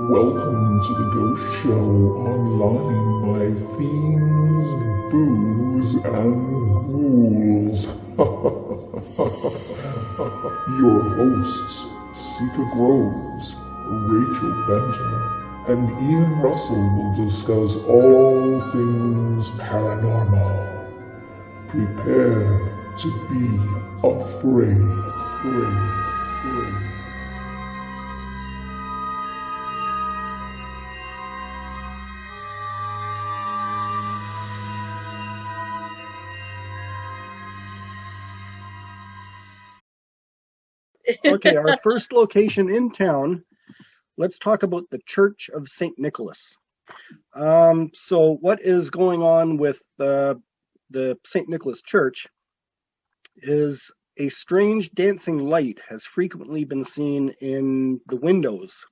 Welcome to the Ghost Show online, my fiends, booze, and ghouls. Your hosts, Seika Groves, Rachel Benter, and Ian Russell will discuss all things paranormal. Prepare to be afraid. Okay, our first location in town, let's talk about the Church of St. Nicholas. So what is going on with the St. Nicholas Church is a strange dancing light has frequently been seen in the windows.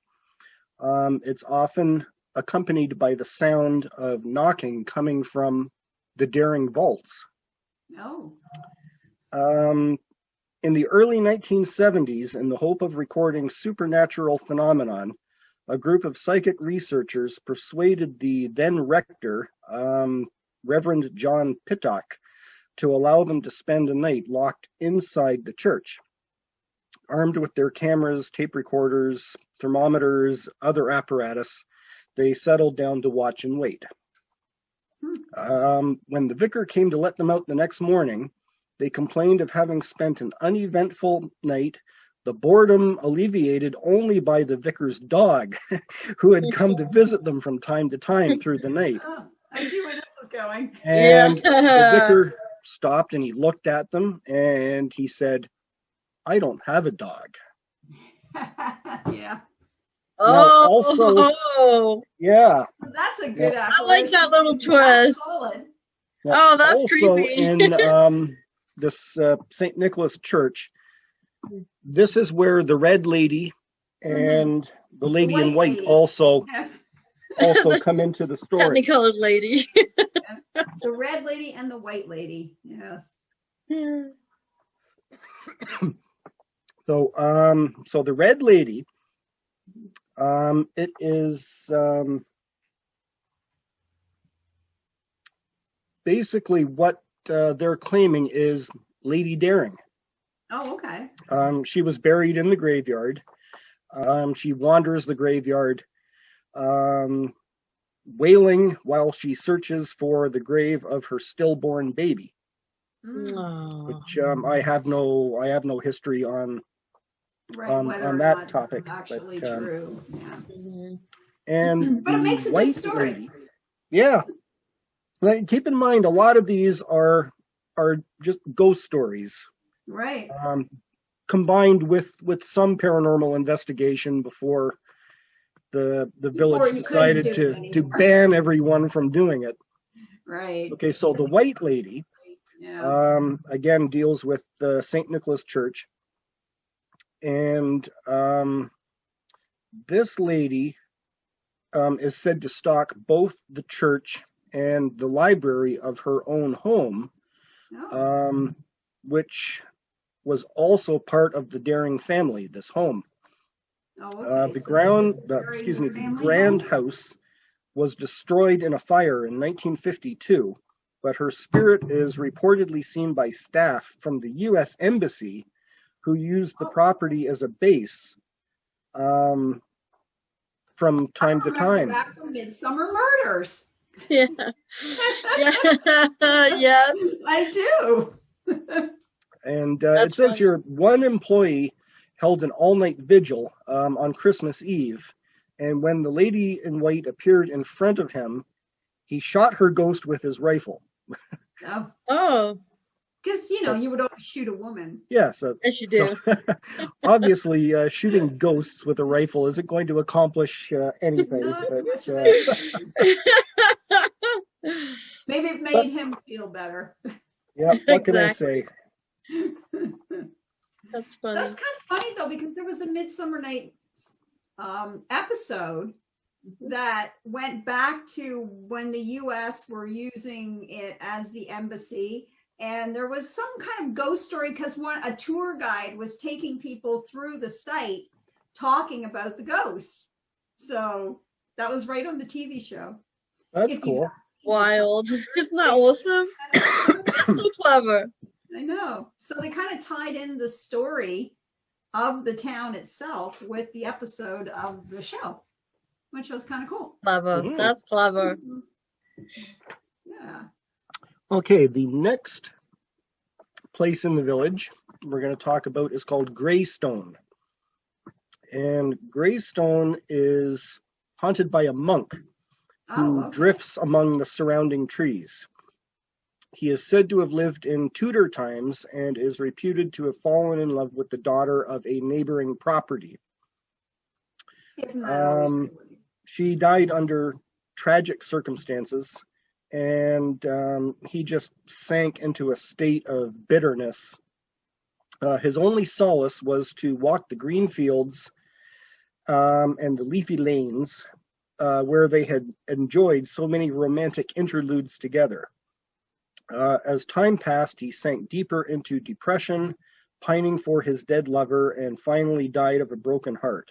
It's often accompanied by the sound of knocking coming from the daring vaults. Oh. In the early 1970s, in the hope of recording supernatural phenomenon, a group of psychic researchers persuaded the then rector, Reverend John Pittock, to allow them to spend a night locked inside the church. Armed with their cameras, tape recorders, thermometers, other apparatus, they settled down to watch and wait. When the vicar came to let them out the next morning, they complained of having spent an uneventful night, the boredom alleviated only by the vicar's dog, who had come to visit them from time to time through the night. Oh, I see where this is going. And the vicar stopped and he looked at them and he said, "I don't have a dog." Yeah. Now, also, yeah. That's a good I like that little twist. Now, that's also creepy. in this St. Nicholas Church, this is where the Red Lady and the Lady in White lady. also Yes. come into the story. Technicolor lady. The Red Lady and the White Lady. Yes. So the Red Lady, it is basically what they're claiming is Lady Daring. Oh, okay. She was buried in the graveyard. She wanders the graveyard, wailing while she searches for the grave of her stillborn baby. Which I have no history on that topic. Actually true. Yeah. And but it makes a good White story. Lady, yeah. Keep in mind, a lot of these are just ghost stories, right? Combined with some paranormal investigation before the village decided to ban everyone from doing it. Right. Okay, so the White Lady, again, deals with the St. Nicholas Church, and this lady is said to stalk both the church and the library of her own home, which was also part of the Daring family, this home. The grand house was destroyed in a fire in 1952, but her spirit is reportedly seen by staff from the U.S. Embassy, who used the property as a base from time to time. Back from Midsummer Murders. Yeah. Yes. I do. And it says here, one employee held an all-night vigil on Christmas Eve, and when the Lady in White appeared in front of him, he shot her ghost with his rifle. Oh. Because, you would always shoot a woman. Yeah, so, yes, you do. So, obviously, shooting ghosts with a rifle isn't going to accomplish anything. Not but, much of maybe it made him feel better. Yeah, what can I say? That's funny. That's kind of funny, though, because there was a Midsummer Night's episode that went back to when the U.S. were using it as the embassy. And there was some kind of ghost story because a tour guide was taking people through the site talking about the ghost. So that was right on the TV show. That's If you cool. haven't seen it. Wild. Isn't that awesome? That's so clever. I know. So they kind of tied in the story of the town itself with the episode of the show, which was kind of cool. Clever. Mhm. That's clever. Yeah. Okay, the next place in the village we're going to talk about is called Greystone. And Greystone is haunted by a monk who Oh, okay. drifts among the surrounding trees. He is said to have lived in Tudor times and is reputed to have fallen in love with the daughter of a neighboring property. Isn't that always Um, the way? She died under tragic circumstances, and he just sank into a state of bitterness. His only solace was to walk the green fields and the leafy lanes where they had enjoyed so many romantic interludes together. As time passed, he sank deeper into depression, pining for his dead lover, and finally died of a broken heart.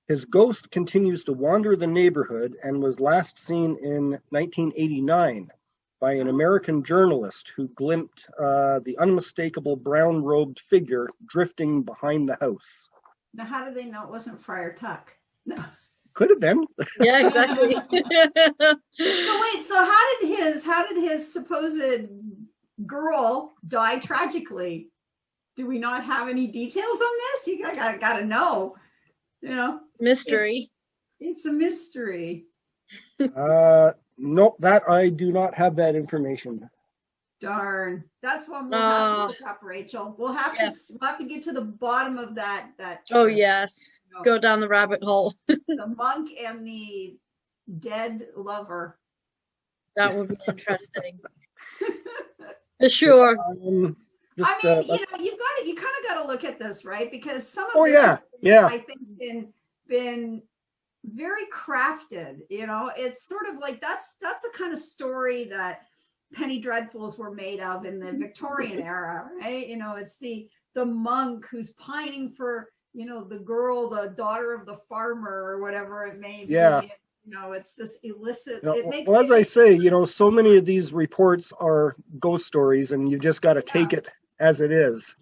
His ghost continues to wander the neighborhood and was last seen in 1989 by an American journalist who glimpsed the unmistakable brown-robed figure drifting behind the house. Now, how did they know it wasn't Friar Tuck? No. Could have been. Yeah, exactly. So wait, so how did his supposed girl die tragically? Do we not have any details on this? You gotta know. You know, Mystery. it's a mystery. Nope, that I do not have that information. Darn. That's one we'll have Oh. to look up, Rachel. We'll have Yeah. to get to the bottom of that. Oh, twist. yes. You know, Go down the rabbit hole. the monk and the dead lover. That would be interesting. For sure. Just, I mean, you kind of got to look at this, right? Because some of Oh, this yeah, has, yeah. I think been very crafted. You know, it's sort of like that's a kind of story that Penny Dreadfuls were made of in the Victorian era, right? You know, it's the monk who's pining for, you know, the girl, the daughter of the farmer or whatever it may be. Yeah. You know, it's this illicit. You know, It makes well, as I say, you know, so many of these reports are ghost stories, and you just got to take it as it is.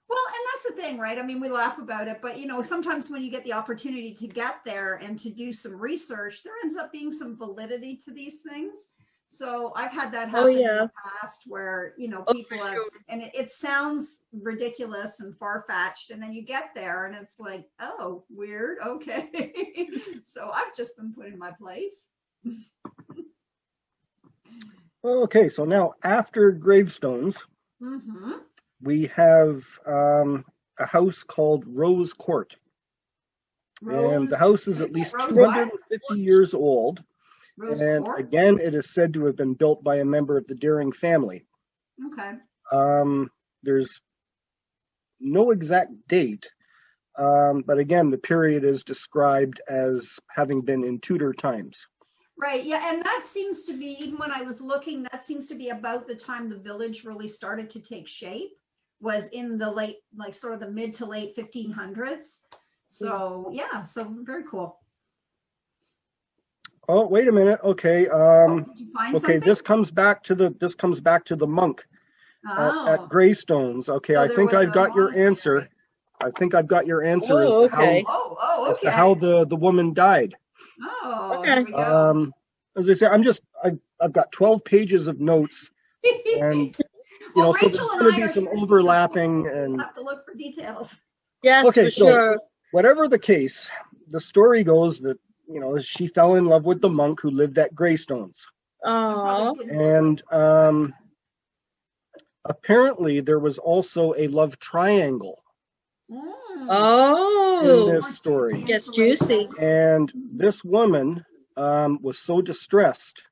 Well, and that's the thing, right? I mean, we laugh about it, but you know, sometimes when you get the opportunity to get there and to do some research, there ends up being some validity to these things. So I've had that happen in the past where, you know, people have, and it sounds ridiculous and far-fetched, and then you get there and it's like, oh, weird, okay. So I've just been put in my place. Okay, so now after gravestones, Mm-hmm. we have a house called Rose Court. And the house is at least 250 years old. And again, it is said to have been built by a member of the Deering family. Okay. There's no exact date, but again, the period is described as having been in Tudor times. Right. Yeah. And that seems to be, even when I was looking, that seems to be about the time the village really started to take shape, was in the late, like sort of the mid to late 1500s. So yeah, so very cool. Oh, wait a minute. Okay. Did you find Okay, something? this comes back to the monk at Greystones. Okay, So I there think was I've a got your monastery. answer. I think I've got your answer Oh, as to how okay. Oh, as okay. to how the woman died. Oh, Okay. there we go. As I say, I've got 12 pages of notes, and Well, know, so Rachel there's and going I to be are some here. overlapping We'll and have to look for details. Yes, Okay, for so- sure. whatever the case, the story goes that, you know, she fell in love with the monk who lived at Greystones. Aww. And apparently there was also a love triangle in Oh, this story. Gets juicy. And this woman was so distressed.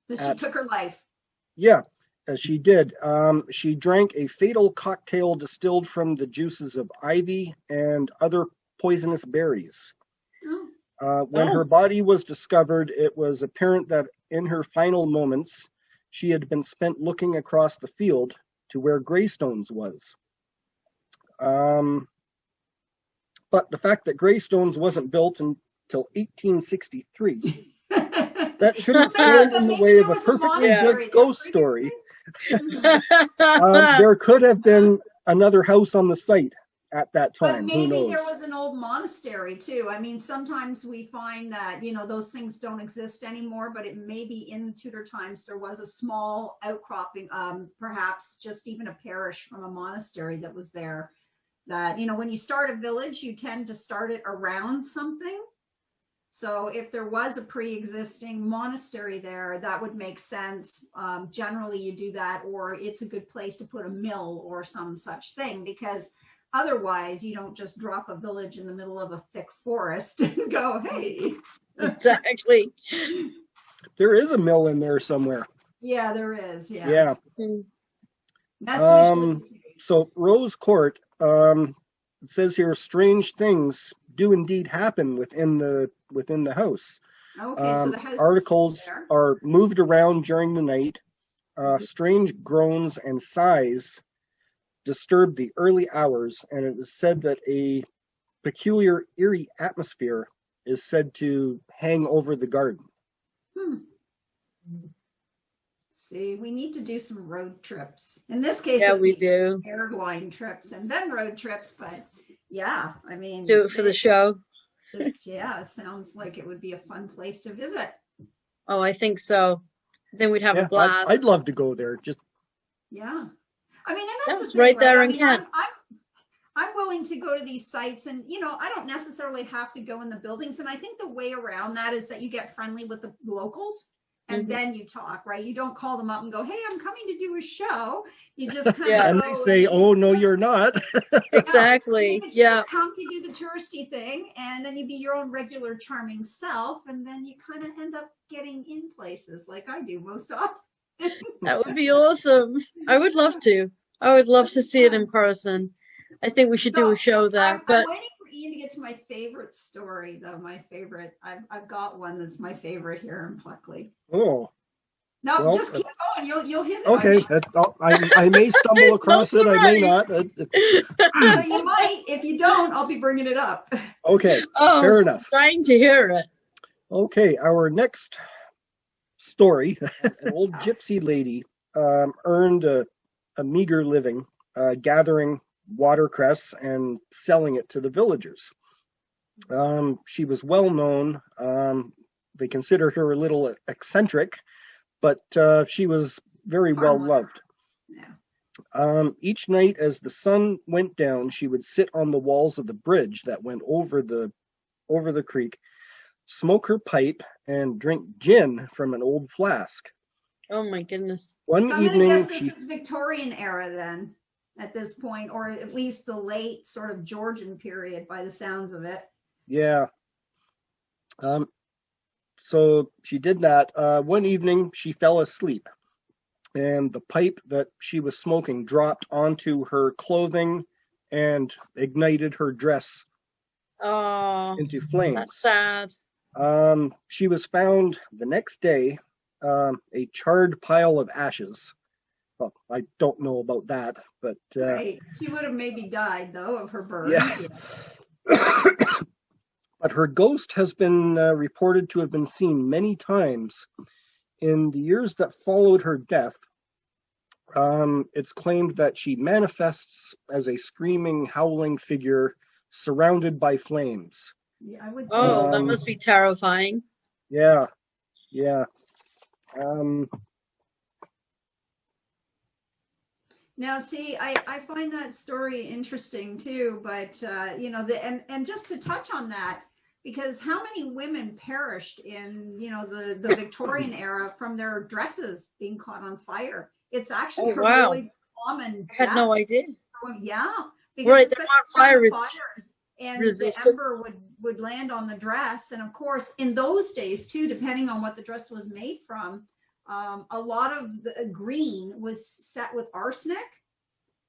That she took her life. Yeah, as she did. She drank a fatal cocktail distilled from the juices of ivy and other poisonous berries. When her body was discovered, it was apparent that in her final moments, she had been spent looking across the field to where Greystones was. But the fact that Greystones wasn't built till 1863. That That shouldn't stand in the way of a perfectly good ghost story. There could have been another house on the site at that But time. Who maybe knows? there was an old monastery too. I mean, sometimes we find that, those things don't exist anymore, but it may be in the Tudor times there was a small outcropping, perhaps just even a parish from a monastery that was there. That, when you start a village, you tend to start it around something. So if there was a pre-existing monastery there, that would make sense. Generally, you do that, or it's a good place to put a mill or some such thing, because otherwise you don't just drop a village in the middle of a thick forest and go, hey. Exactly. There is a mill in there somewhere. Yeah, there is. Yeah. That's So Rose Court, it says here, strange things do indeed happen within the house. okay. So the house Articles is there. are moved around during the night. Strange groans and sighs disturb the early hours, and it is said that a peculiar eerie atmosphere is said to hang over the garden. See, we need to do some road trips. In this case, Yeah, it would we be do. airline trips and then road trips, but yeah, I mean, Do it for the show. it sounds like it would be a fun place to visit. Oh, I think so. Then we'd have Yeah, a blast. I'd love to go there. Just Yeah. I mean, and that's That's the thing, right there I in mean, Kent. I'm willing to go to these sites, and I don't necessarily have to go in the buildings. And I think the way around that is that you get friendly with the locals, and then you talk, right? You don't call them up and go, "Hey, I'm coming to do a show." You just kind Yeah. of and they say, "Oh no, you're not." Exactly. You Yeah. just come, you do the touristy thing, and then you be your own regular charming self, and then you kind of end up getting in places like I do most often. That would be awesome. I would love to. I would love to see it in person. I think we should do a show there. I'm But waiting for Ian to get to my favorite story, though. My favorite. I've got one that's my favorite here in Pluckley. Oh, No, well, just keep going. You'll hit it. okay. I may stumble across it. I may not. So you might. If you don't, I'll be bringing it up. Okay, oh, fair enough. Dying to hear it. Okay, our next story: an old gypsy lady earned a meager living gathering watercress and selling it to the villagers. She was well known. They considered her a little eccentric, but she was very well loved. Yeah. Each night as the sun went down, she would sit on the walls of the bridge that went over the creek, smoke her pipe, and drink gin from an old flask. Oh my goodness. One So I'm evening, gonna guess this is Victorian era then, at this point, or at least the late sort of Georgian period by the sounds of it. yeah. So she did that. One evening, she fell asleep, and the pipe that she was smoking dropped onto her clothing and ignited her dress Oh, into flames. that's sad. She was found the next day, a charred pile of ashes. Well, I don't know about that, but Right. She would have maybe died though of her burns. yeah. But her ghost has been reported to have been seen many times. In the years that followed her death, it's claimed that she manifests as a screaming, howling figure surrounded by flames. Yeah, I would. Oh, that must be terrifying. Yeah. Now, see, I find that story interesting too, but and just to touch on that, because how many women perished in the Victorian era from their dresses being caught on fire? It's actually a really common. I had no idea. Yeah, because right, they're not fire and resistant. The ember would land on the dress, and of course, in those days too, depending on what the dress was made from. A lot of the green was set with arsenic,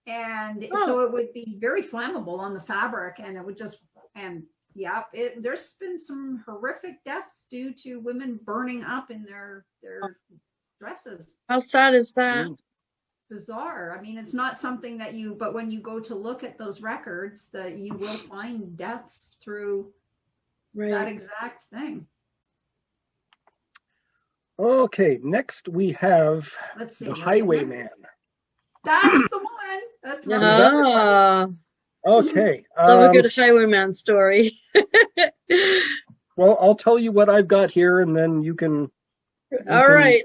and so it would be very flammable on the fabric, and it would just there's been some horrific deaths due to women burning up in their dresses. How sad is that? Bizarre. I mean, it's not something that but when you go to look at those records, that you will find deaths through Right. that exact thing. Okay, next we have Let's see. the you ready? Highwayman. That's the one. That's my Ah, Okay. love a good highwayman story. Well, I'll tell you what I've got here, and then you can All right.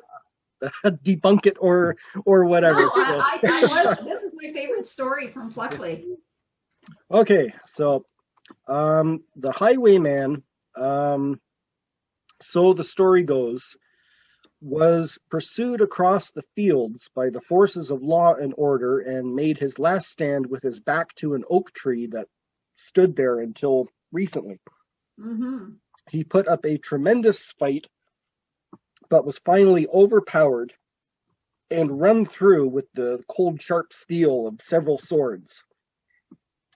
debunk it or whatever. No, I this is my favorite story from Pluckley. Okay, so the Highwayman, so the story goes, was pursued across the fields by the forces of law and order and made his last stand with his back to an oak tree that stood there until recently. Mm-hmm. He put up a tremendous fight, but was finally overpowered and run through with the cold, sharp steel of several swords.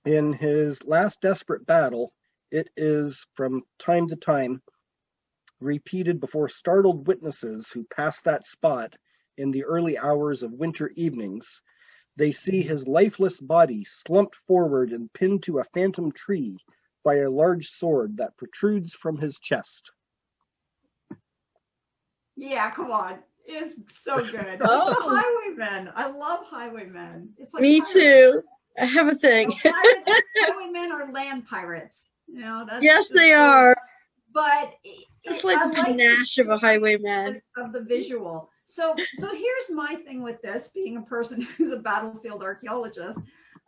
In his last desperate battle, it is from time to time repeated before startled witnesses who pass that spot in the early hours of winter evenings. They see his lifeless body slumped forward and pinned to a phantom tree by a large sword that protrudes from his chest. Yeah, come on. It's so good. Oh. It's the Highwaymen. I love Highwaymen. It's like Me pirates. too. I have a thing. Pirates, Highwaymen are land pirates. You know, that's Yes, the they story. are. But Just like I the like panache of a highwayman. of the visual. So here's my thing with this, being a person who's a battlefield archaeologist.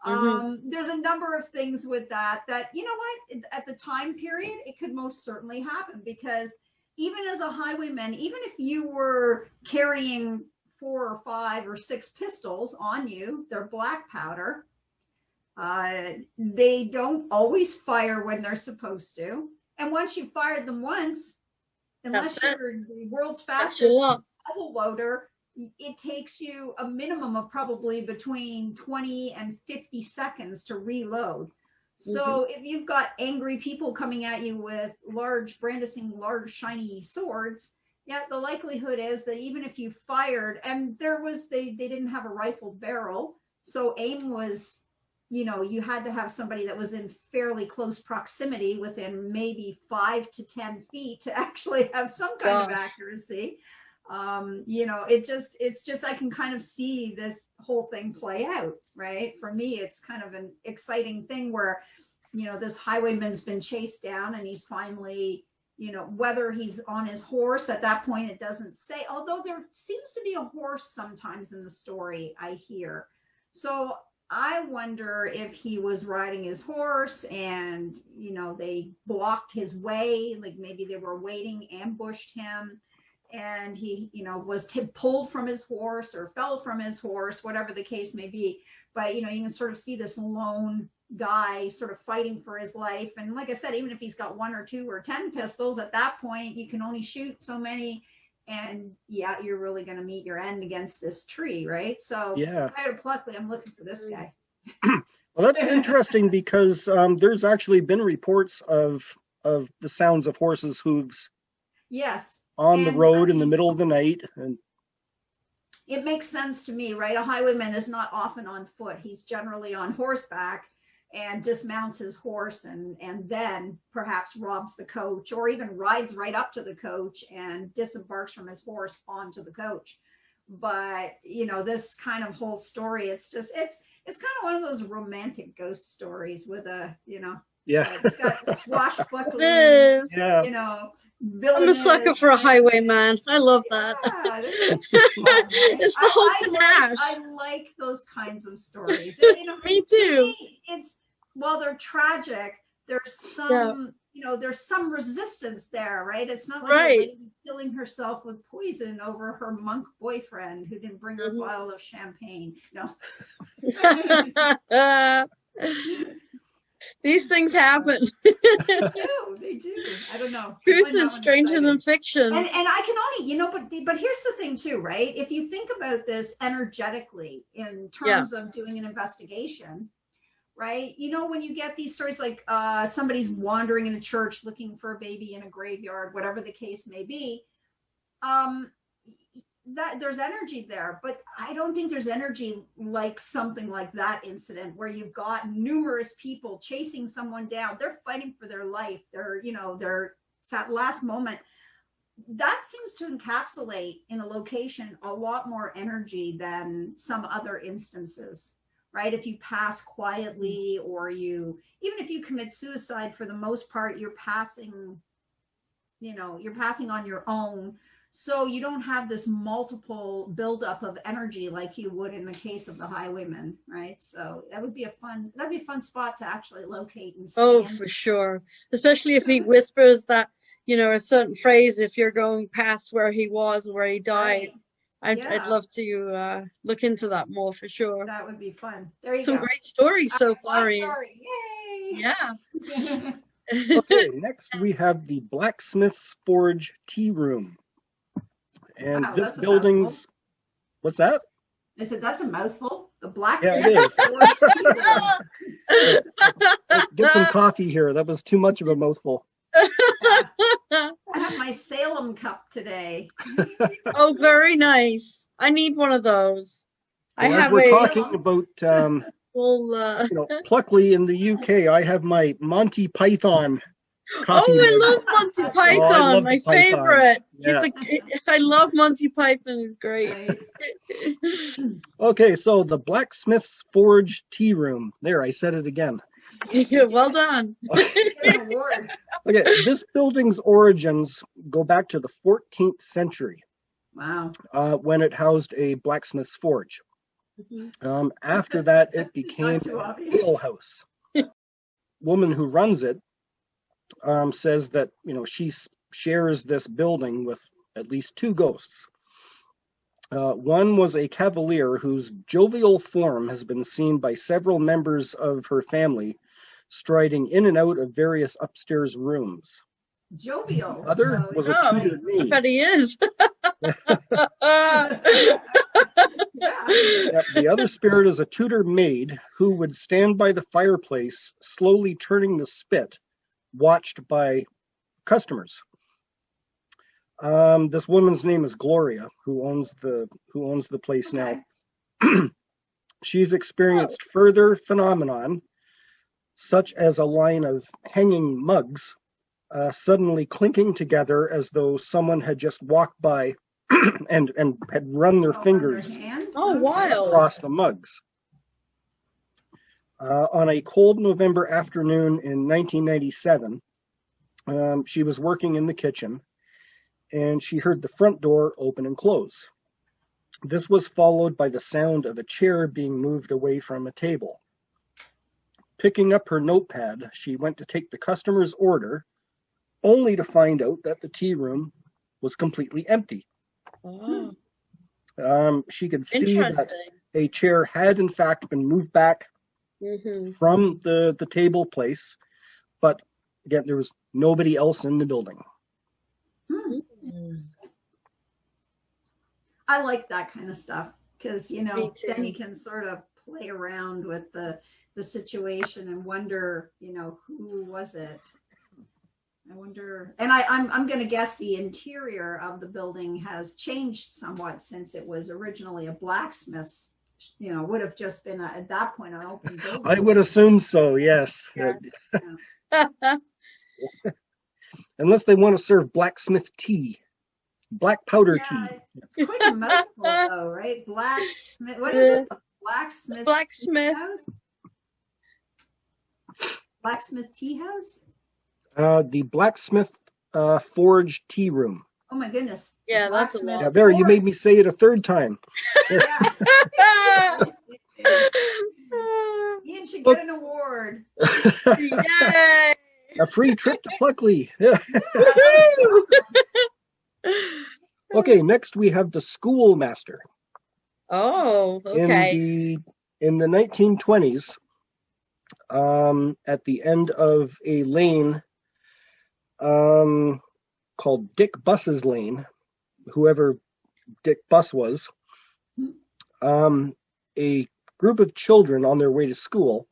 There's a number of things with that, you know what, at the time period, it could most certainly happen, because even as a highwayman, even if you were carrying 4 or 5 or 6 pistols on you, they're black powder. They don't always fire when they're supposed to. And once you've fired them once, unless you're the world's fastest muzzle loader, it takes you a minimum of probably between 20 and 50 seconds to reload. So if you've got angry people coming at you with brandishing large shiny swords, yeah, the likelihood is that even if you fired, and they didn't have a rifled barrel, so aim was, you know, you had to have somebody that was in fairly close proximity, within maybe 5 to 10 feet, to actually have some kind of accuracy. You know, it's just, I can kind of see this whole thing play out, right? For me, it's kind of an exciting thing where, you know, this highwayman's been chased down and he's finally, you know, whether he's on his horse at that point, it doesn't say, although there seems to be a horse sometimes in the story, I hear. So I wonder if he was riding his horse and, you know, they blocked his way, like maybe they were waiting, ambushed him, and he, you know, was pulled from his horse or fell from his horse, whatever the case may be. But, you know, you can sort of see this lone guy sort of fighting for his life. And like I said, even if he's got 1 or 2 or 10 pistols, at that point, you can only shoot so many. And yeah, you're really going to meet your end against this tree, right? So Yeah. I had a Pluckley, I'm looking for this guy. Well, that's interesting because there's actually been reports of the sounds of horses' hooves. Yes. On the road in the middle of the night. And it makes sense to me, right? A highwayman is not often on foot. He's generally on horseback and dismounts his horse and then perhaps robs the coach, or even rides right up to the coach and disembarks from his horse onto the coach. But, you know, this kind of whole story, it's kind of one of those romantic ghost stories with a, you know, it's got swashbuckling, you know, I'm a sucker for a highwayman. I love that. It's the whole panache. I like those kinds of stories. You know, Me too. It's, while they're tragic, there's some, you know, there's some resistance there, right? It's not like a lady killing herself with poison over her monk boyfriend who didn't bring her a bottle of champagne. No. These things happen. They do. I don't know. Truth is stranger than fiction. And I can only, you know, but here's the thing too, right? If you think about this energetically in terms of doing an investigation, right? You know, when you get these stories like somebody's wandering in a church looking for a baby in a graveyard, whatever the case may be, that there's energy there, but I don't think there's energy like something like that incident where you've got numerous people chasing someone down. They're fighting for their life. They're at last moment. That seems to encapsulate in a location a lot more energy than some other instances, right? If you pass quietly, or even if you commit suicide, for the most part, you're passing on your own. So you don't have this multiple buildup of energy like you would in the case of the highwayman, right? So that'd be a fun spot to actually locate and stand. Oh, for sure. Especially if he whispers that, a certain phrase, if you're going past where he was, where he died. Right. I'd love to look into that more, for sure. That would be fun. There you go. Some great stories so far. Story. Yay! Yeah. Okay, next we have the Blacksmith's Forge Tea Room. And Wow, this that's a building's, mouthful. what's that? I said, that's a mouthful. The Yeah, blacksmith. it is. Get some coffee here. That was too much of a mouthful. I have my Salem cup today. Oh, very nice. I need one of those. I Well, as have we're a talking about full. Pluckley in the UK, I have my Monty Python coffee. Oh, I mug. love Monty I Python, love my the Pythons. favorite. Yeah. I love Monty Python. He's great. Nice. Okay, so the Blacksmith's Forge Tea Room. There, I said it again. Well done. Get an award. Okay, this building's origins go back to the 14th century, Wow. when it housed a blacksmith's forge. After that, it became Not too an obvious. ale house. Woman who runs it says that she shares this building with at least two ghosts. One was a cavalier whose jovial form has been seen by several members of her family, striding in and out of various upstairs rooms. Jovial. Other So was it's a Oh, Tudor I maid. bet he is. yeah. Yep, the other spirit is a Tudor maid who would stand by the fireplace, slowly turning the spit, watched by customers. This woman's name is Gloria, who owns the place Okay. now. She's experienced further phenomenon, such as a line of hanging mugs suddenly clinking together as though someone had just walked by and had run their fingers Underhand? Oh, Okay. wild. across the mugs. On a cold November afternoon in 1997, she was working in the kitchen, and she heard the front door open and close. This was followed by the sound of a chair being moved away from a table. Picking up her notepad, she went to take the customer's order, only to find out that the tea room was completely empty. Oh, She could see that interesting. a chair had in fact been moved back Mm-hmm. from the table place, but again, there was nobody else in the building. Hmm. I like that kind of stuff because Me too. then you can sort of play around with the situation and wonder, who was it? I wonder, and I'm going to guess the interior of the building has changed somewhat since it was originally a blacksmith's. Would have just been at that point an open building. I would assume so, yes. Yes. Unless they want to serve blacksmith tea, black powder Yeah, tea. it's quite a mouthful, though, right? Blacksmith. What is it? Blacksmith. Blacksmith. House? Blacksmith tea house. The blacksmith forge tea room. Oh my goodness. Yeah, that's a Blacksmith Yeah, there, you forge. made me say it a third time. Yeah. Ian should get an award. Yay! A free trip to Pluckley. Yeah. Okay, next we have the schoolmaster. Oh, okay. In the 1920s, at the end of a lane called Dick Bus's Lane, whoever Dick Bus was, a group of children on their way to school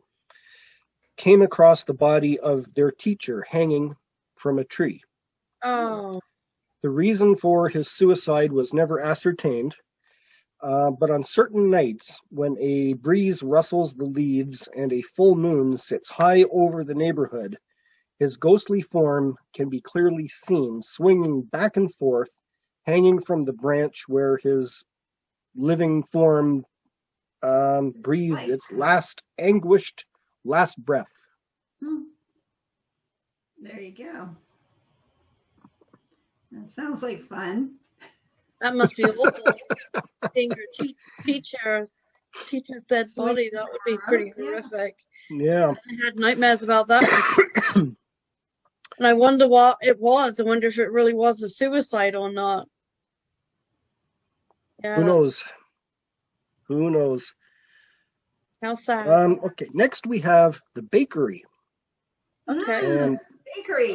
came across the body of their teacher hanging from a tree. Oh, The reason for his suicide was never ascertained, but on certain nights, when a breeze rustles the leaves and a full moon sits high over the neighborhood, his ghostly form can be clearly seen swinging back and forth, hanging from the branch where his living form breathed its last anguished last breath. There you go. That sounds like fun. That must be awful. Seeing your teacher's dead body, that would be pretty horrific. Yeah. I had nightmares about that. And I wonder what it was. I wonder if it really was a suicide or not. Yeah, Who knows? Who knows? How sad. Okay, next we have the bakery. Okay. And Bakery.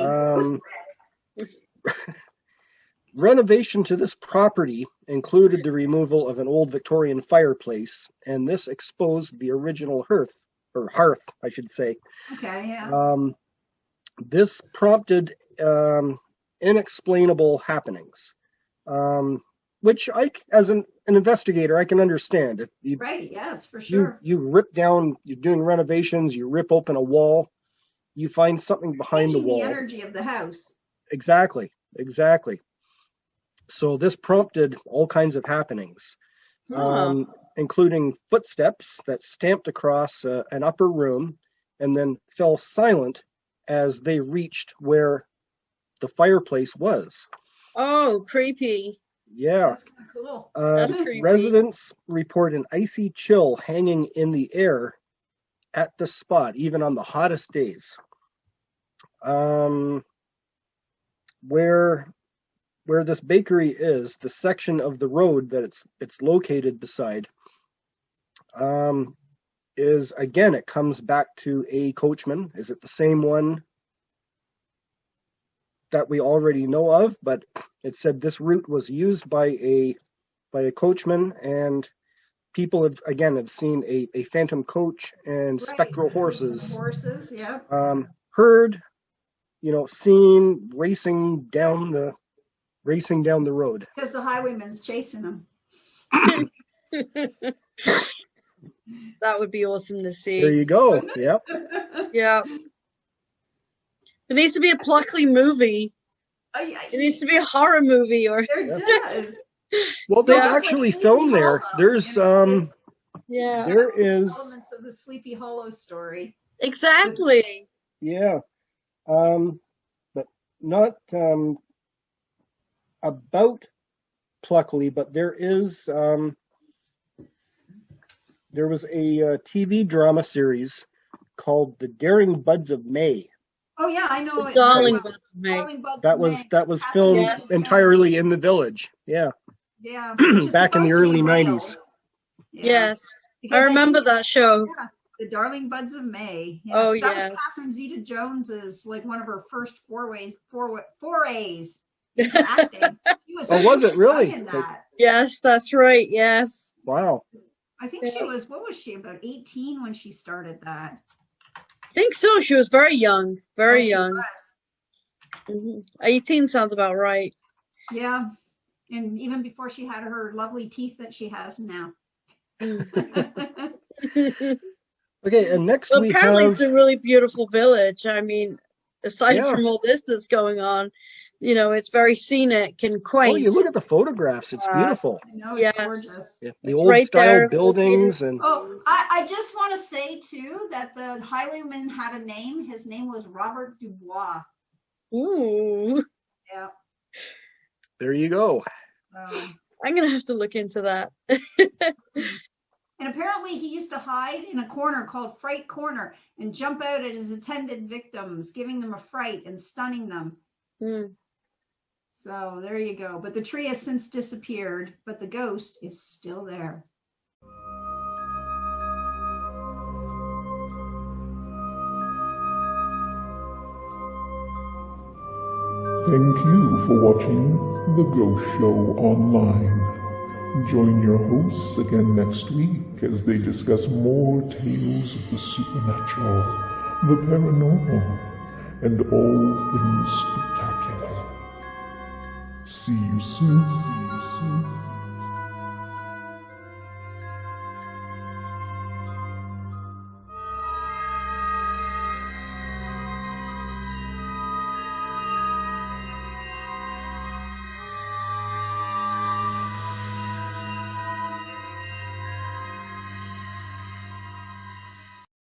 renovation to this property included the removal of an old Victorian fireplace, and this exposed the original hearth, I should say. Okay, yeah. This prompted inexplainable happenings, which as an investigator, I can understand. If you, Right, yes, for sure. You rip down, you're doing renovations, you rip open a wall, you find something behind the wall. The energy of the house. Exactly. So this prompted all kinds of happenings, including footsteps that stamped across an upper room and then fell silent as they reached where the fireplace was. Oh, creepy. Yeah. That's kind of cool. That's creepy. Residents report an icy chill hanging in the air at the spot, even on the hottest days. Where this bakery is, the section of the road that it's located beside, is, again, it comes back to a coachman. Is it the same one that we already know of? But it said this route was used by a coachman, and people have seen a phantom coach and spectral horses. Horses, yeah. Heard, seen racing down the road. Because the highwayman's chasing them. That would be awesome to see. There you go. Yep. Yeah. There needs to be a Pluckley movie. It needs to be a horror movie, or there does. Well, they've actually filmed there. There's there is elements of the Sleepy Hollow story. Exactly. Yeah. But not about Pluckley, but there was a TV drama series called The Daring Buds of May. Oh yeah, I know it. Darling Buds of May. That was filmed entirely in the village. Yeah. Yeah. Back in the early 90s. Yeah. Yes. I remember that show. Yeah, The Darling Buds of May. Yes, Oh, that yes. was Catherine Zeta-Jones's, like, one of her first forays into acting. Was it really? In that. Yes, that's right. Yes. Wow. I think she was, what was she, about 18 when she started that? I think so. She was very young. Very young. Was. Mm-hmm. 18 sounds about right. Yeah. And even before she had her lovely teeth that she has now. Okay, and next Well, we apparently have... it's a really beautiful village. I mean, aside Yeah. from all this that's going on, it's very scenic and quaint. Oh, you look at the photographs. It's beautiful. I know, it's Yes. gorgeous. Yeah, the It's old right style there, buildings and... Oh, I just want to say, too, that the highwayman had a name. His name was Robert Dubois. Ooh. Yeah. There you go. I'm going to have to look into that. And apparently he used to hide in a corner called Fright Corner and jump out at his attended victims, giving them a fright and stunning them. Mm. So there you go. But the tree has since disappeared, but the ghost is still there. Thank you for watching The Ghost Show Online. Join your hosts again next week as they discuss more tales of the supernatural, the paranormal, and all things spectacular. See you soon. See you soon.